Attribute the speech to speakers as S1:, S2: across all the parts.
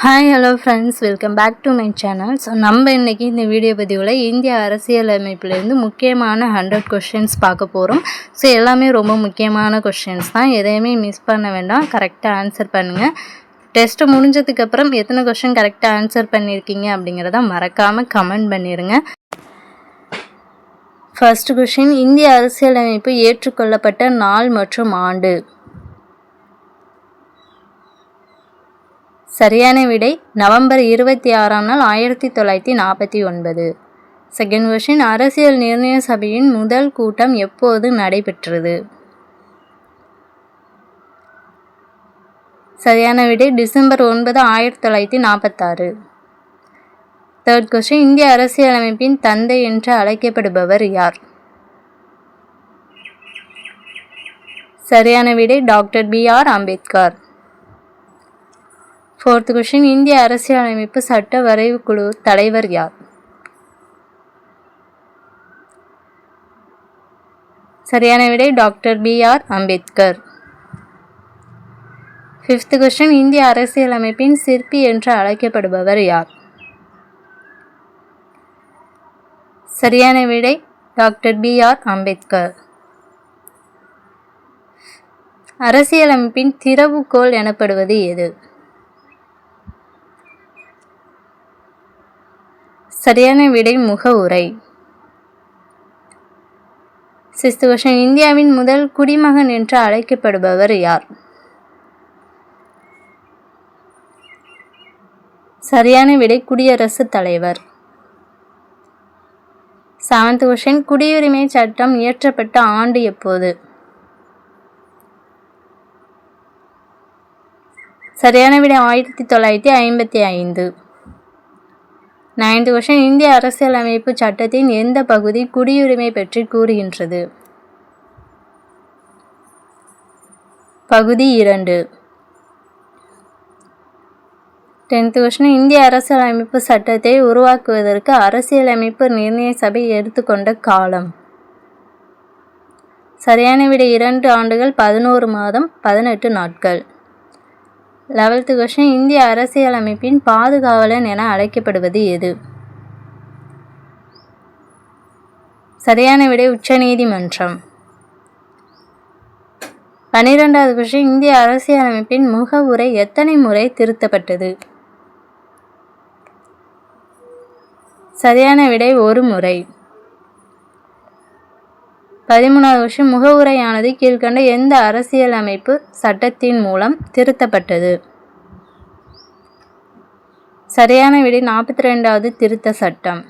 S1: Hi hello friends, welcome back to my channel. So நம்ம இன்றைக்கி இந்த வீடியோ பதிவில் இந்திய அரசியலமைப்புலேருந்து முக்கியமான 100 கொஷின்ஸ் பார்க்க போகிறோம். ஸோ எல்லாமே ரொம்ப முக்கியமான கொஷின்ஸ் தான், எதையுமே மிஸ் பண்ண வேண்டாம், கரெக்டாக ஆன்சர் பண்ணுங்கள். டெஸ்ட்டு முடிஞ்சதுக்கப்புறம் எத்தனை கொஷின் கரெக்டாக ஆன்சர் பண்ணியிருக்கீங்க அப்படிங்கிறத மறக்காமல் கமெண்ட் பண்ணிடுங்க. ஃபர்ஸ்ட் கொஷின், இந்திய அரசியலமைப்பு ஏற்றுக்கொள்ளப்பட்ட நாள் மற்றும் ஆண்டு. சரியான விடை நவம்பர் 26ஆம் நாள் 1949. செகண்ட் கொஷின், அரசியல் நிர்ணய சபையின் முதல் கூட்டம் எப்போது நடைபெற்றது? சரியான விடை டிசம்பர் 9, 1946. தேர்ட் கொஸ்டின், இந்திய அரசியலமைப்பின் தந்தை என்று அழைக்கப்படுபவர் யார்? சரியான விடை doctor B.R. Ambedkar. Fourth question, இந்திய அரசியலமைப்பு சட்ட வரைவு குழு தலைவர் யார்? சரியான விடை doctor B.R. Ambedkar. Fifth question, இந்திய அரசியலமைப்பின் சிற்பி என்று அழைக்கப்படுபவர் யார்? சரியான விடை டாக்டர் B.R. அம்பேத்கர். அரசியலமைப்பின் திறவுகோல் எனப்படுவது எது? சரியான விடை முகவுரை. சிக்ஸ்த் கொஸ்டின், இந்தியாவின் முதல் குடிமகன் என்று அழைக்கப்படுபவர் யார்? சரியான விடை குடியரசுத் தலைவர். செவன்த் கொஸ்டின், குடியுரிமை சட்டம் இயற்றப்பட்ட ஆண்டு எப்போது? சரியான விடை 1955. நைன்த் கொஸ்டின், இந்திய அரசியலமைப்பு சட்டத்தின் எந்த பகுதி குடியுரிமை பற்றி கூறுகின்றது? பகுதி 2. டென்த் கொஸ்டின், இந்திய அரசியலமைப்பு சட்டத்தை உருவாக்குவதற்கு அரசியலமைப்பு நிர்ணய சபை எடுத்துக்கொண்ட காலம்? சரியான விடை 2 ஆண்டுகள் 11 மாதம் 18 நாட்கள். 11th கொஸ்டின், இந்திய அரசியலமைப்பின் பாதுகாவலன் என அழைக்கப்படுவது எது? சரியான விடை உச்சநீதிமன்றம். 12வது கொஸ்டின், இந்திய அரசியலமைப்பின் முகவுரை எத்தனை முறை திருத்தப்பட்டது? சரியான விடை 1 முறை. 13வது கொஸ்டின், முகவுரையானது கீழ்கண்ட எந்த அரசியலமைப்பு சட்டத்தின் மூலம் திருத்தப்பட்டது? சரியான விடை 42வது திருத்த சட்டம்.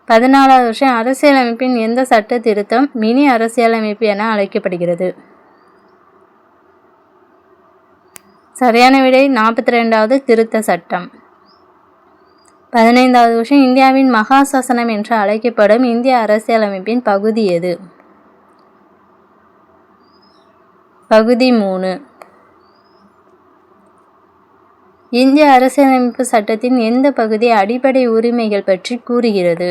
S1: 14வது கொஸ்டின், அரசியலமைப்பின் எந்த சட்ட திருத்தம் மினி அரசியலமைப்பு என அழைக்கப்படுகிறது? சரியான விடை 42வது திருத்த சட்டம். 15வது கொஸ்டின், இந்தியாவின் மகாசாசனம் என்று அழைக்கப்படும் இந்திய அரசியலமைப்பின் பகுதி எது? பகுதி 3. இந்திய அரசியலமைப்பு சட்டத்தின் எந்த பகுதி அடிப்படை உரிமைகள் பற்றி கூறுகிறது?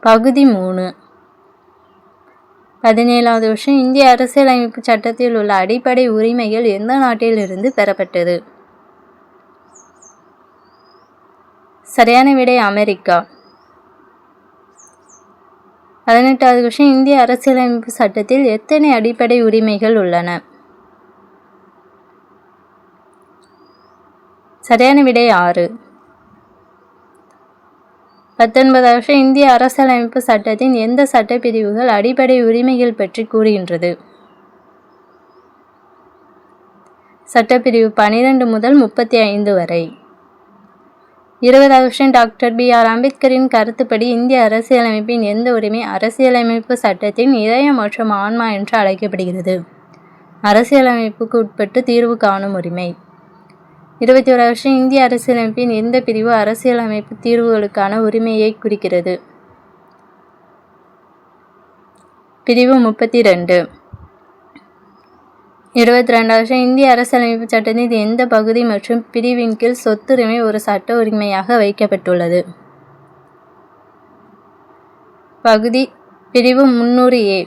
S1: பகுதி 3. 17வது கொஸ்டின், இந்திய அரசியலமைப்பு சட்டத்தில் உள்ள அடிப்படை உரிமைகள் எந்த நாட்டிலிருந்து பெறப்பட்டது? சரியான விடை அமெரிக்கா. 18வது கொஸ்டின், இந்திய அரசியலமைப்பு சட்டத்தில் எத்தனை அடிப்படை உரிமைகள் உள்ளன? சரியான விடை 6. 19வது கொஸ்டின், இந்திய அரசியலமைப்பு சட்டத்தின் எந்த சட்டப்பிரிவுகள் அடிப்படை உரிமைகள் பற்றி கூறுகின்றது? சட்டப்பிரிவு 12 முதல் 35 வரை. 20வது கொஸ்டின், டாக்டர் B.R. அம்பேத்கரின் கருத்துப்படி இந்திய அரசியலமைப்பின் எந்த உரிமை அரசியலமைப்பு சட்டத்தின் இதயம் மற்றும் ஆன்மா என்று அழைக்கப்படுகிறது? அரசியலமைப்புக்கு உட்பட்டு தீர்வு காணும் உரிமை. 21வது கொஸ்டின், இந்திய அரசியலமைப்பின் எந்த பிரிவு அரசியலமைப்பு தீர்வுகளுக்கான உரிமையை குறிக்கிறது? பிரிவு 32. 22வது கொஸ்டின், இந்திய அரசியலமைப்பு சட்டத்தின் எந்த பகுதி மற்றும் பிரிவின் கீழ் சொத்துரிமை ஒரு சட்ட உரிமையாக வைக்கப்பட்டுள்ளது? பகுதி பிரிவு 300A.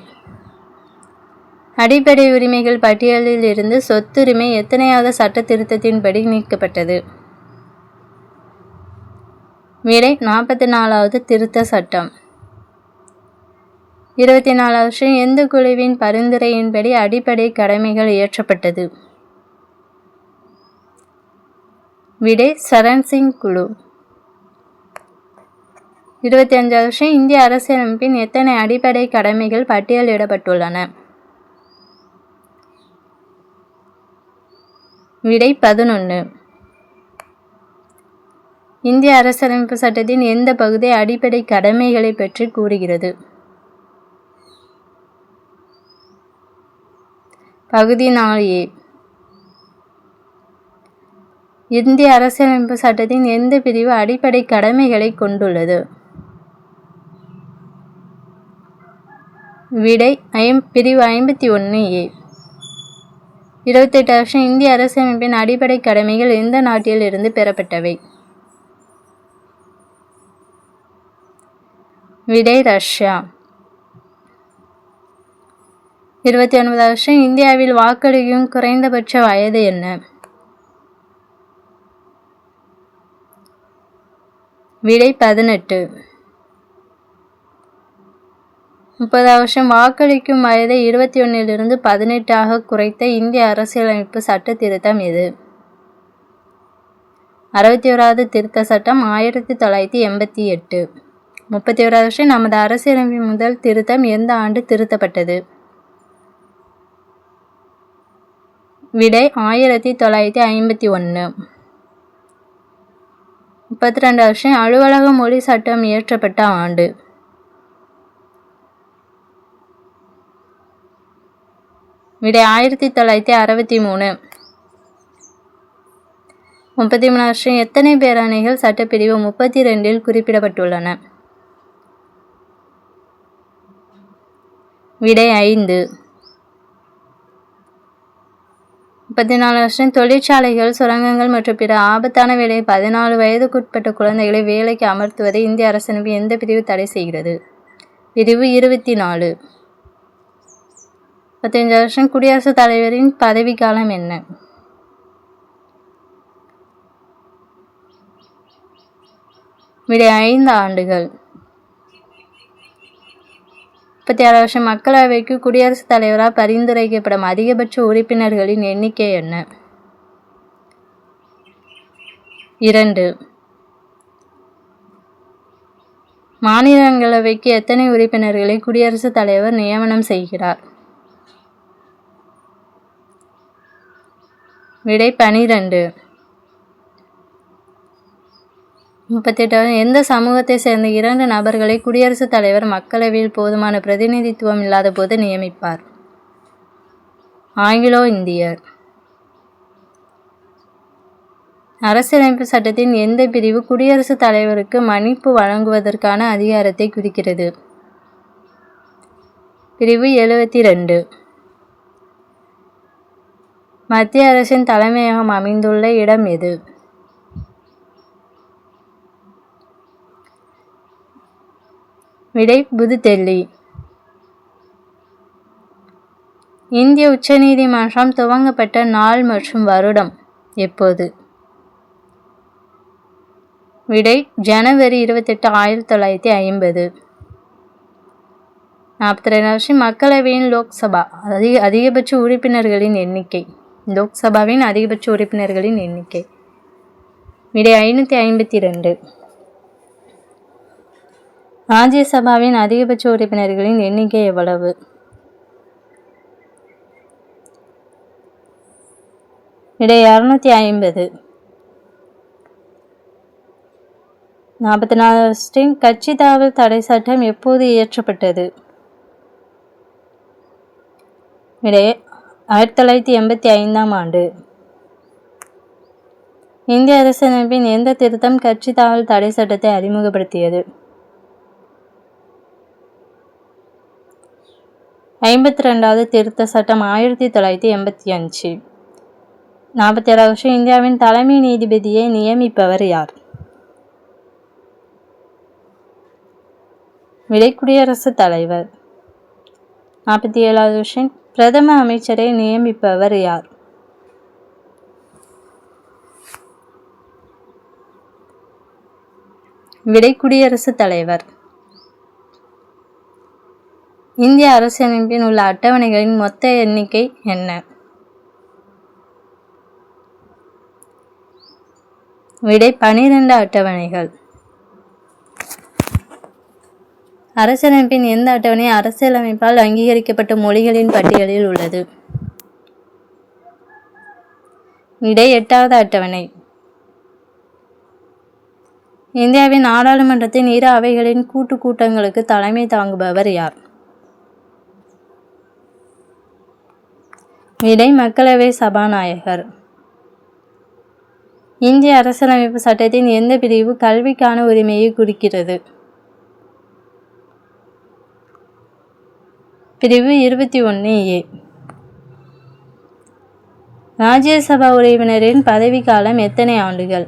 S1: அடிப்படை உரிமைகள் பட்டியலில் இருந்து சொத்துரிமை எத்தனையாவது சட்ட திருத்தத்தின்படி நீக்கப்பட்டது? விடை 44வது திருத்த சட்டம். 24வது விஷயம், எந்த குழுவின் பரிந்துரையின்படி அடிப்படை கடமைகள் இயற்றப்பட்டது? விடை சரண் சிங் குழு. 25வது விஷயம், இந்திய அரசியலமைப்பின் எத்தனை அடிப்படை கடமைகள் பட்டியலிடப்பட்டுள்ளன? விடை 11. இந்திய அரசியலமைப்பு சட்டத்தின் எந்த பகுதி அடிப்படை கடமைகளை பற்றி கூறுகிறது? பகுதி 4A. இந்திய அரசியலமைப்பு சட்டத்தின் எந்த பிரிவு அடிப்படை கடமைகளை கொண்டுள்ளது? விடை பிரிவு 51A. 28வது விஷயம், இந்திய அரசியலமைப்பின் அடிப்படை கடமைகள் எந்த நாட்டில் இருந்து பெறப்பட்டவை? விடை ரஷ்யா. 29வது விஷயம், இந்தியாவில் வாக்களிக்கும் குறைந்தபட்ச வயது என்ன? விடை 18. 30வது விஷயம், வாக்களிக்கும் வயதை 21 18 குறைத்த இந்திய அரசியலமைப்பு சட்ட திருத்தம் எது? 61வது திருத்த சட்டம் 1988. 31வது விஷயம், நமது அரசியலமைப்பின் முதல் திருத்தம் எந்த ஆண்டு திருத்தப்பட்டது? விடை 1951. 32வது விஷயம், அலுவலக மொழி சட்டம் இயற்றப்பட்ட ஆண்டு? விடை 1963. 33வது விஷயம், எத்தனை பேரணிகள் சட்டப்பிரிவு 32 குறிப்பிடப்பட்டுள்ளன? விடை 5. 34வது விஷயம், தொழிற்சாலைகள், சுரங்கங்கள் மற்றும் பிற ஆபத்தான வேலையை 14 வயதுக்குட்பட்ட குழந்தைகளை வேலைக்கு அமர்த்துவதை இந்திய அரசியலமைப்பு எந்த பிரிவு தடை செய்கிறது? பிரிவு 24. 35வது விஷயம், குடியரசுத் தலைவரின் பதவிக்காலம் என்ன? விடை 5 ஆண்டுகள். 36வது விஷயம், மக்களவைக்கு குடியரசுத் தலைவரால் பரிந்துரைக்கப்படும் அதிகபட்ச உறுப்பினர்களின் எண்ணிக்கை என்ன? 2. மாநிலங்களவைக்கு எத்தனை உறுப்பினர்களை குடியரசுத் தலைவர் நியமனம் செய்கிறார்? விடை 12. 38வது, எந்த சமூகத்தை சேர்ந்த 2 நபர்களை குடியரசுத் தலைவர் மக்களவையில் போதுமான பிரதிநிதித்துவம் இல்லாத போது நியமிப்பார்? ஆங்கிலோ இந்தியர். அரசியலமைப்பு சட்டத்தின் எந்த பிரிவு குடியரசுத் தலைவருக்கு மன்னிப்பு வழங்குவதற்கான அதிகாரத்தை குறிக்கிறது? பிரிவு 72. மத்திய அரசின் தலைமையகம் அமைந்துள்ள இடம் எது? விடை புதுடெல்லி. இந்திய உச்சநீதிமன்றம் துவங்கப்பட்ட நாள் மற்றும் வருடம் எப்போது? விடை ஜனவரி 28, 1950. 42வது விஷயம், மக்களவையின் லோக்சபா அதிகபட்ச உறுப்பினர்களின் எண்ணிக்கை? லோக்சபாவின் அதிகபட்ச உறுப்பினர்களின் எண்ணிக்கை? விடை 552. ராஜ்யசபாவின் அதிகபட்ச உறுப்பினர்களின் எண்ணிக்கை எவ்வளவு? விடை 250. 44. கட்சி தாவல் தடை சட்டம் எப்போது இயற்றப்பட்டது? விடை 1985 ஆண்டு. இந்திய அரசியலமைப்பின் எந்த திருத்தம் கட்சி தாவல் தடை சட்டத்தை அறிமுகப்படுத்தியது? 52வது திருத்த சட்டம் 1985. 47வது விஷயம், இந்தியாவின் தலைமை நீதிபதியை நியமிப்பவர் யார்? விடை குடியரசுத் தலைவர். 47வது விஷயம், பிரதம அமைச்சரை நியமிப்பவர் யார்? விடை குடியரசுத் தலைவர். இந்திய அரசியலமைப்பில் உள்ள அட்டவணைகளின் மொத்த எண்ணிக்கை என்ன? விடை 12 அட்டவணைகள். அரசியலமைப்பின் எந்த அட்டவணை அரசியலமைப்பால் அங்கீகரிக்கப்பட்ட மொழிகளின் பட்டியலில் உள்ளது? விடை 8வது அட்டவணை. இந்தியாவின் நாடாளுமன்றத்தின் இரு அவைகளின் கூட்டங்களுக்கு தலைமை தாங்குபவர் யார்? விடை மக்களவை சபாநாயகர். இந்திய அரசியலமைப்பு சட்டத்தின் எந்த பிரிவு கல்விக்கான உரிமையை குறிக்கிறது? பிரிவு 21A. ராஜ்யசபா உறுப்பினரின் பதவிக்காலம் எத்தனை ஆண்டுகள்?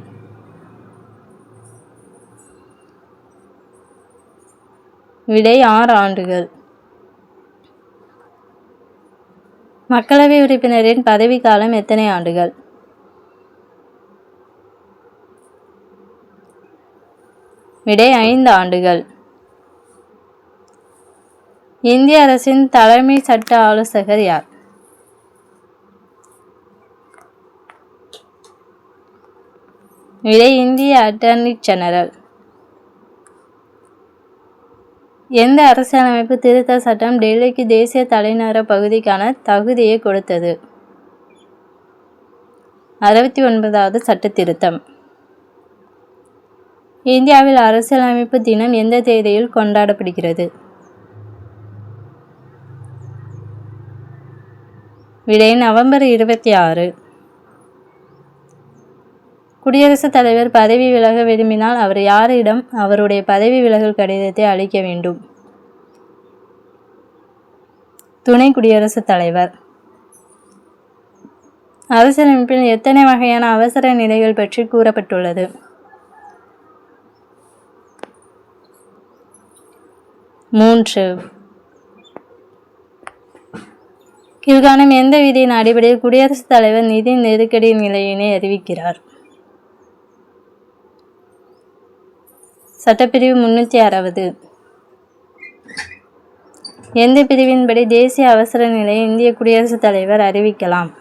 S1: விடை 6 ஆண்டுகள். மக்களவை உறுப்பினரின் பதவிக்காலம் எத்தனை ஆண்டுகள்? விடை 5 ஆண்டுகள். இந்திய அரசின் தலைமை சட்ட ஆலோசகர் யார்? விடை இந்திய அட்டர்னி ஜெனரல். எந்த அரசியலமைப்பு திருத்த சட்டம் டெல்லிக்கு தேசிய தலைநகர பகுதிக்கான தகுதியை கொடுத்தது? 69வது சட்ட திருத்தம். இந்தியாவில் அரசியலமைப்பு தினம் எந்த தேதியில் கொண்டாடப்படுகிறது? விடை நவம்பர் 26. குடியரசுத் தலைவர் பதவி விலக விரும்பினால் அவர் யாரிடம் அவருடைய பதவி விலகல் கடிதத்தை அளிக்க வேண்டும்? துணை குடியரசுத் தலைவர். அரசியலமைப்பில் எத்தனை வகையான அவசர நிலைகள் பற்றி கூறப்பட்டுள்ளது? 3. கீழ்காணும் எந்த விதியின் அடிப்படையில் குடியரசுத் தலைவர் நிதி நெருக்கடி நிலையினை அறிவிக்கிறார்? சட்டப்பிரிவு 360. எந்த பிரிவின்படி தேசிய அவசர நிலையை இந்திய குடியரசுத் தலைவர் அறிவிக்கலாம்?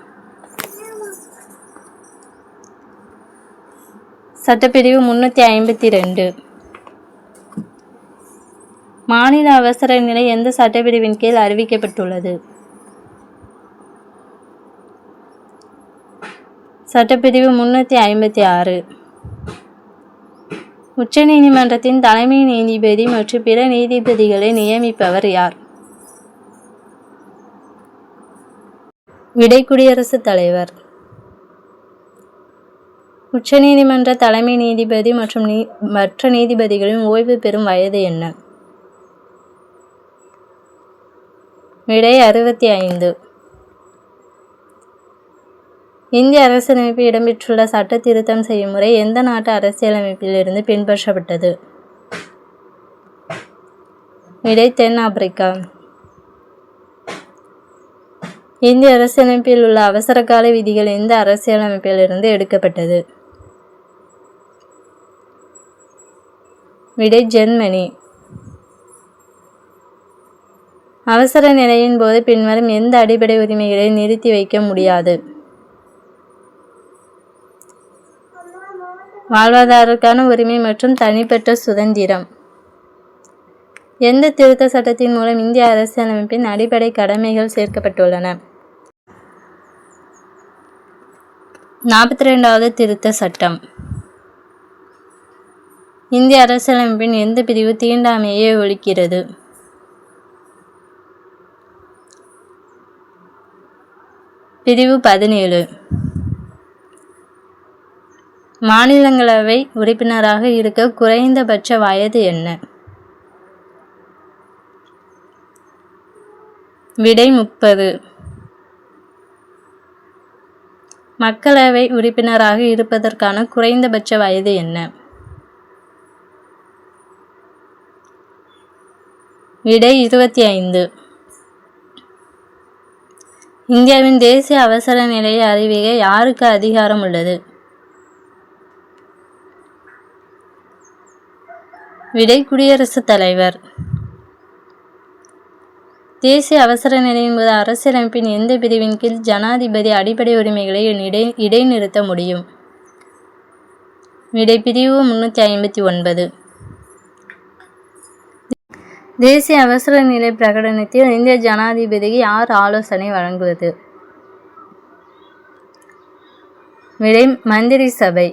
S1: சட்டப்பிரிவு 352. மாநில அவசர நிலை எந்த சட்டப்பிரிவின் கீழ் அறிவிக்கப்பட்டுள்ளது? சட்டப்பிரிவு 356. உச்சநீதிமன்றத்தின் தலைமை நீதிபதி மற்றும் பிற நீதிபதிகளை நியமிப்பவர் யார்? விடை குடியரசுத் தலைவர். உச்சநீதிமன்ற தலைமை நீதிபதி மற்றும் மற்ற நீதிபதிகளின் ஓய்வு பெறும் வயது என்ன? விடை 65. இந்திய அரசியலமைப்பில் இடம்பெற்றுள்ள சட்ட திருத்தம் செய்யும் முறை எந்த நாட்டு அரசியலமைப்பில் இருந்து பின்பற்றப்பட்டது? விடை தென் ஆப்பிரிக்கா. இந்திய அரசியலமைப்பில் உள்ள அவசரகால விதிகள் எந்த அரசியலமைப்பில் இருந்து எடுக்கப்பட்டது? விடை ஜெர்மனி. அவசர நிலையின் போது பின்வரும் எந்த அடிப்படை உரிமைகளை நிறுத்தி வைக்க முடியாது? வாழ்வாதாரத்திற்கான உரிமை மற்றும் தனிப்பட்ட சுதந்திரம். எந்த திருத்த சட்டத்தின் மூலம் இந்திய அரசியலமைப்பின் அடிப்படை கடமைகள் சேர்க்கப்பட்டுள்ளன? 42வது திருத்த சட்டம். இந்திய அரசியலமைப்பின் எந்த பிரிவு தீண்டாமையை ஒழிக்கிறது? பிரிவு 17. மாநிலங்களவை உறுப்பினராக இருக்க குறைந்தபட்ச வயது என்ன? விடை 30. மக்களவை உறுப்பினராக இருப்பதற்கான குறைந்தபட்ச வயது என்ன? விடை 25. இந்தியாவின் தேசிய அவசர நிலையை அறிவிக்க யாருக்கு அதிகாரம் உள்ளது? விடை குடியரசுத் தலைவர். தேசிய அவசர நிலையின் போது அரசியலமைப்பின் எந்த பிரிவின் கீழ் ஜனாதிபதி அடிப்படை உரிமைகளை இடைநிறுத்த முடியும்? விடை பிரிவு 359. தேசிய அவசர நிலை பிரகடனத்தில் இந்திய ஜனாதிபதிக்கு யார் ஆலோசனை வழங்குவது? விடை மந்திரி சபை.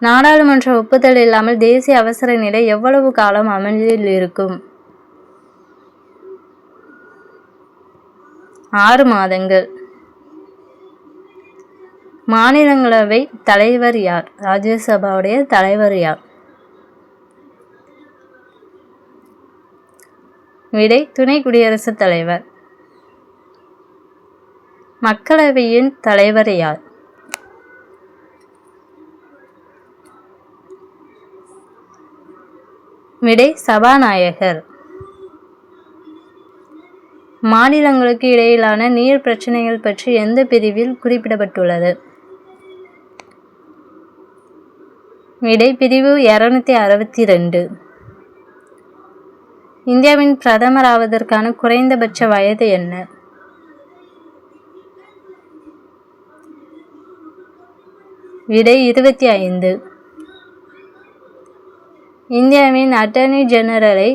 S1: நாடாளுமன்ற ஒப்புதல் இல்லாமல் தேசிய அவசர நிலை எவ்வளவு காலம் அமலில் இருக்கும்? 6 மாதங்கள். மாநிலங்களவை தலைவர் யார்? ராஜ்யசபாவுடைய தலைவர் யார்? விடை துணை குடியரசுத் தலைவர். மக்களவையின் தலைவர் யார்? விடை சபாநாயகர். மாநிலங்களுக்கு இடையிலான நீர் பிரச்சனைகள் பற்றி எந்த பிரிவில் குறிப்பிடப்பட்டுள்ளது? விடை பிரிவு 262. இந்தியாவின் பிரதமர் ஆவதற்கான குறைந்தபட்ச வயது என்ன? விடை 25. இந்தியாவின் அட்டர்னி ஜெனரலை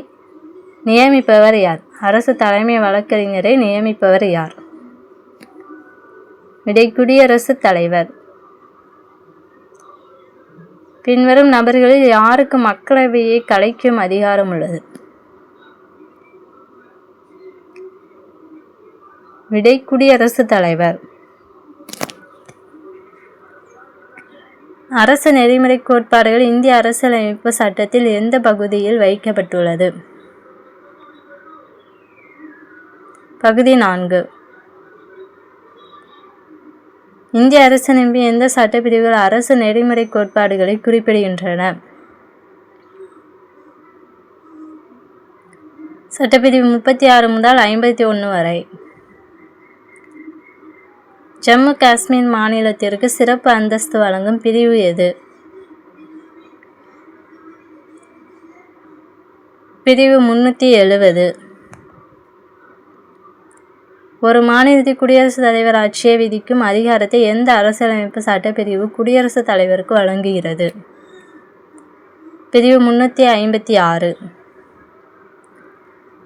S1: நியமிப்பவர் யார்? அரசு தலைமை வழக்கறிஞரை நியமிப்பவர் யார்? விடை குடியரசுத் தலைவர். பின்வரும் நபர்களில் யாருக்கு மக்களவையை கலைக்கும் அதிகாரம் உள்ளது? விடை குடியரசுத் தலைவர். அரசு நெறிமுறை கோட்பாடுகள் இந்திய அரசியலமைப்பு சட்டத்தில் எந்த பகுதியில் வைக்கப்பட்டுள்ளது? பகுதி 4. இந்திய அரசியலமைப்பின் எந்த சட்டப்பிரிவுகள் அரசு நெறிமுறை கோட்பாடுகளை குறிப்பிடுகின்றன? சட்டப்பிரிவு 36 முதல் 51 வரை. ஜம்மு காஷ்மீர் மாநிலத்திற்கு சிறப்பு அந்தஸ்து வழங்கும் பிரிவு எது? பிரிவு 370. ஒரு மாநிலத்தில் குடியரசுத் தலைவர் ஆட்சியை விதிக்கும் அதிகாரத்தை எந்த அரசியலமைப்பு சட்டப்பிரிவு குடியரசுத் தலைவருக்கு வழங்குகிறது? பிரிவு 356.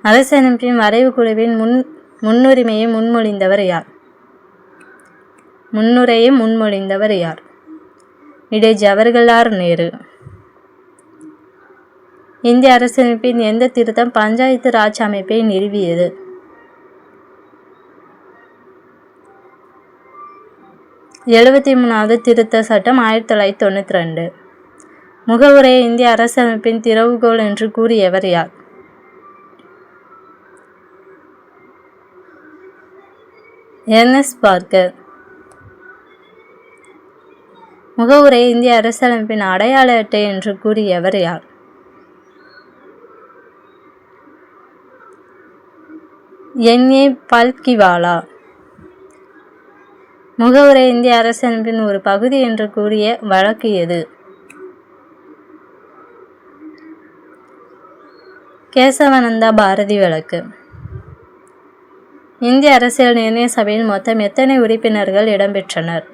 S1: அரசியலமைப்பின் வரைவு குழுவின் முன்னுரையை முன்மொழிந்தவர் யார்? விடை ஜவஹர்லால் நேரு. இந்திய அரசியலமைப்பின் எந்த திருத்தம் பஞ்சாயத்து ராஜ் அமைப்பை நிறுவியது? வது திருத்த சட்டம் 1992. முகவுரையை இந்திய அரசியலமைப்பின் திறவுகோல் என்று கூறியவர் யார்? Ernst Parker. முகவுரையை இந்திய அரசியலமைப்பின் அடையாள அட்டை என்று கூறியவர் யார்? N.A. பல்கிவாலா. முகவுரை இந்திய அரசியலமைப்பின் ஒரு பகுதி என்று கூறிய வழக்கு எது? கேசவானந்தா பாரதி வழக்கு. இந்திய அரசியல் நிர்ணய சபையில் மொத்தம் எத்தனை உறுப்பினர்கள் இடம்பெற்றனர்?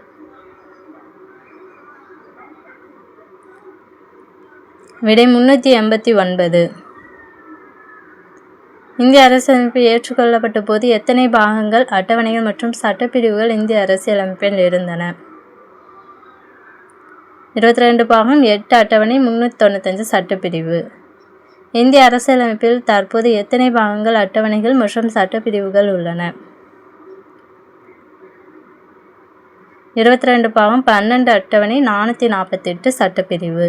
S1: விடை 389. இந்திய அரசியலமைப்பு ஏற்றுக்கொள்ளப்பட்ட போது எத்தனை பாகங்கள், அட்டவணைகள் மற்றும் சட்டப்பிரிவுகள் இந்திய அரசியலமைப்பில் இருந்தன? 22 பாகம், 8 அட்டவணை, 395 சட்டப்பிரிவு. இந்திய அரசியலமைப்பில் தற்போது எத்தனை பாகங்கள், அட்டவணைகள் மற்றும் சட்டப்பிரிவுகள் உள்ளன? 22 பாகம், 12 அட்டவணை, 448 சட்டப்பிரிவு.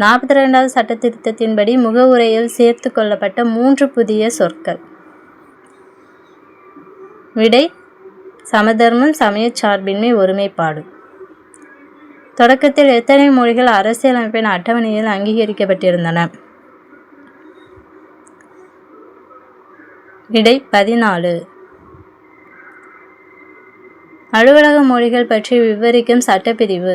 S1: 42வது சட்ட திருத்தத்தின்படி முகவுரையில் சேர்த்து கொள்ளப்பட்ட 3 புதிய சொற்கள். விடை சமதர்மம், சமயச்சார்பின்மை, ஒருமைப்பாடு. தொடக்கத்தில் எத்தனை மொழிகள் அரசியலமைப்பின் அட்டவணையில் அங்கீகரிக்கப்பட்டிருந்தன? விடை 14. அலுவலக மொழிகள் பற்றி விவரிக்கும் சட்டப்பிரிவு.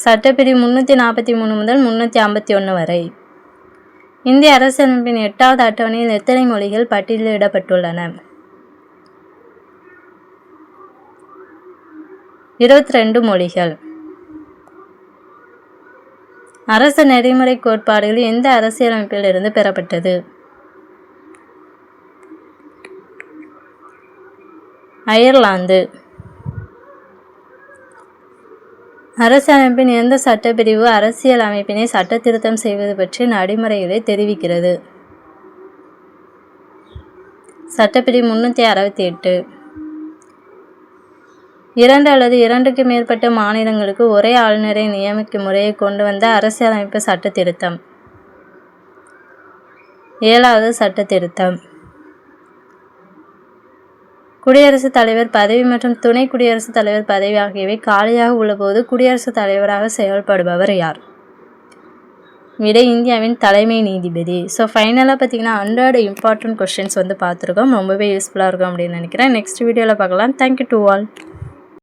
S1: சட்டப்பிரிவு 343 முதல் 351 வரை. இந்திய அரசியலமைப்பின் 8வது அட்டவணையில் எத்தனை மொழிகள் பட்டியலிடப்பட்டுள்ளன? 22 மொழிகள். அரச நெறிமுறை கோட்பாடுகள் எந்த அரசியலமைப்பிலிருந்து பெறப்பட்டது? அயர்லாந்து. அரசியலமைப்பின் எந்த சட்டப்பிரிவு அரசியல் அமைப்பினை சட்ட திருத்தம் செய்வது பற்றிய நடைமுறைகளை தெரிவிக்கிறது? சட்டப்பிரிவு 368. 2 அல்லது 2க்கு மேற்பட்ட மாநிலங்களுக்கு ஒரே ஆளுநரை நியமிக்கும் முறையை கொண்டு வந்த அரசியலமைப்பு சட்ட திருத்தம். 7வது சட்ட திருத்தம். குடியரசுத் தலைவர் பதவி மற்றும் துணை குடியரசுத் தலைவர் பதவி ஆகியவை காலியாக உள்ளபோது குடியரசுத் தலைவராக செயல்படுபவர் யார்? விடை இந்தியாவின் தலைமை நீதிபதி. ஸோ ஃபைனலாக பார்த்தீங்கன்னா 100 இம்பார்ட்டன்ட் கொஸ்டின்ஸ் பார்த்துருக்கோம். ரொம்பவே யூஸ்ஃபுல்லாக இருக்கும் அப்படின்னு நினைக்கிறேன். நெக்ஸ்ட் வீடியோவில் பார்க்கலாம். Thank you to all.